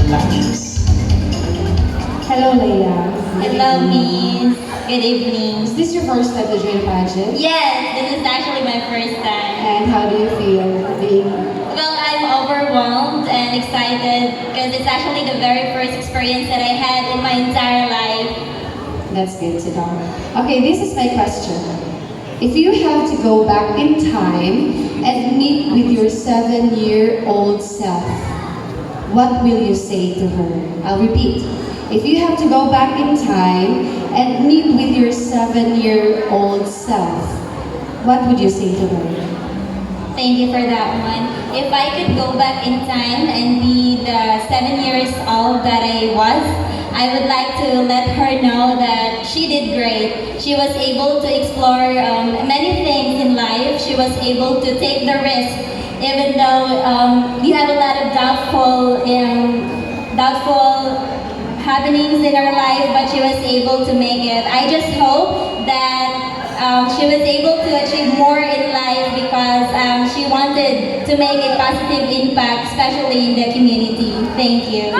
Hello, Leia. Hello, Miss. Good evening. Is this your first time to join pageant? Yes, this is actually my first time. And how do you feel being? Well, I'm overwhelmed and excited because it's actually the very first experience that I had in my entire life. That's good to know. Okay, this is my question. If you have to go back in time and meet with your 7-year-old self, what will you say to her? I'll repeat. If you have to go back in time and meet with your 7-year-old self, what would you say to her? Thank you for that one. If I could go back in time and be the 7 years old that I was, I would like to let her know that she did great. She was able to explore many things in life. She was able to take the risk, even though we have a lot of doubtful happenings in her life, but she was able to make it. I just hope that she was able to achieve more in life because she wanted to make a positive impact, especially in the community. Thank you.